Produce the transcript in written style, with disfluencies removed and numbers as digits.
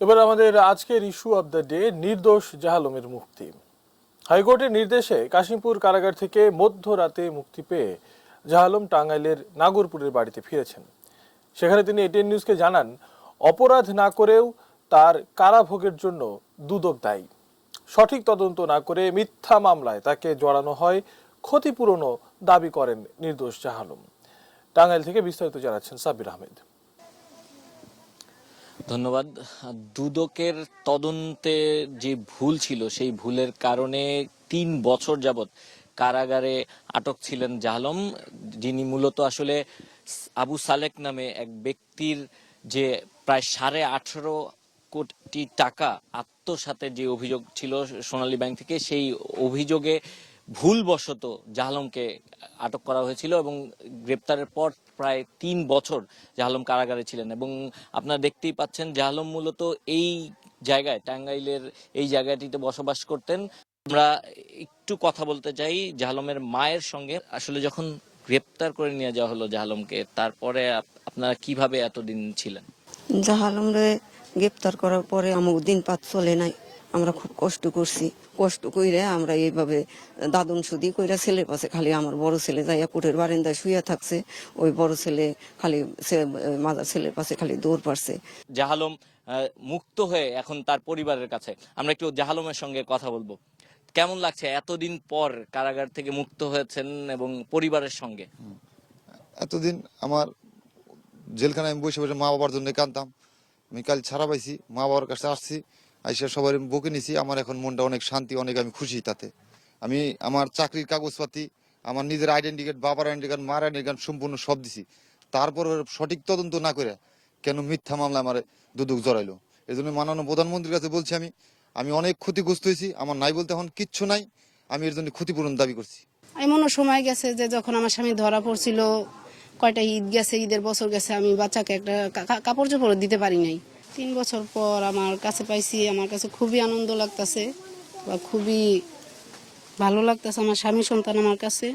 এবার আমাদের আজকের ইস্যু অব দ্য ডে, নির্দোষ জাহালমের মুক্তি। হাইকোর্টের নির্দেশে কাশিমপুর কারাগার থেকে মধ্যরাতে মুক্তি পেয়ে জাহালম টাঙ্গাইলের নাগরপুরের বাড়িতে ফিরেছেন। সেখানে তিনি এটিএন নিউজকে জানান, অপরাধ না করেও তার কারাভোগের জন্য দুদক দায়ী। সঠিক তদন্ত না করে মিথ্যা মামলায় তাকে জড়ানো হয়, ক্ষতিপূরণও দাবি করেন নির্দোষ জাহালম। টাঙ্গাইল থেকে বিস্তারিত জানাচ্ছেন সাব্বির আহমেদ। ধন্যবাদ। দুদকের তদন্তে যে ভুল ছিল সেই ভুলের কারণে ৩ বছর যাবৎ কারাগারে আটক ছিলেন জাহালম, যিনি মূলত আসলে আবু সালেক নামে এক ব্যক্তির যে প্রায় 18.5 কোটি টাকা আত্মসাতের যে অভিযোগ ছিল সোনালী ব্যাংক থেকে, সেই অভিযোগে ভুলবশত জাহালমকে আটক করা হয়েছিল এবং গ্রেপ্তারের পর প্রায় ৩ বছর জাহালম কারাগারে ছিলেন। এবং আপনারা দেখতেই পাচ্ছেন জাহালম মূলত এই জায়গায়, টাঙ্গাইলের এই জায়গাটিতে বসবাস করতেন। আমরা একটু কথা বলতে চাই জাহালমের মায়ের সঙ্গে। আসলে যখন গ্রেপ্তার করে নিয়ে যাওয়া হলো জাহালমকে, তারপরে আপনারা কিভাবে এতদিন ছিলেন? জাহালমরে গ্রেপ্তার করার পরে আমার দিন পাত চলে নাই, আমরা খুব কষ্ট করছি। কষ্ট কইরে আমরা এইভাবে দাদন সুদি কইরা ছেলের পাশে খালি আমার বড় ছেলে যাইয়া কোর্টের বারান্দায় শুয়ে থাকছে, ওই বড় ছেলে খালি মাদার ছেলের পাশে খালি দৌড় পারছে। জাহালম মুক্ত হয়ে এখন তার পরিবারের কাছে। আমরা একটু জাহালমের সঙ্গে কথা বলবো। কেমন লাগছে এতদিন পর কারাগার থেকে মুক্ত হয়েছেন এবং পরিবারের সঙ্গে? এতদিন আমার জেলখানায় আমি বসে বসে মা বাবার জন্য কাঁদতাম। আমি কাল ছাড়া পাইছি, মা বাবার কাছে আসছি, আইসা সবাই বকে নিছি। আমার এখন মনটা অনেক শান্তি, অনেক আমি খুশি তাতে। আমি আমার চাকরির কাগজপাতি, আমার নিজের আইডেন্টি কার্ড, বাবার আইডেন্টি কার্ড, মার আইডেন্টি কার্ড সম্পূর্ণ সব দিছি। তারপর সঠিক তদন্ত না করে কেন মিথ্যা মামলা আমার দুদক জড়াইলো। এই জন্য মাননীয় প্রধানমন্ত্রীর কাছে বলছি, আমি অনেক ক্ষতিগ্রস্ত হয়েছি। আমার নাই বলতে এখন কিচ্ছু নাই, আমি এর জন্য ক্ষতিপূরণ দাবি করছি। এমনও সময় গেছে যে যখন আমার স্বামী ধরা পড়ছিল, কয়টা ঈদ গেছে, ঈদের বছর গেছে, আমি বাচ্চাকে একটা কাপড় চোপড় দিতে পারি নাই। ৩ বছর পর আমার কাছে পাইছি, আমার কাছে খুবই আনন্দ লাগতেছে বা খুবই ভালো লাগতেছে। আমার স্বামী সন্তান আমার কাছে।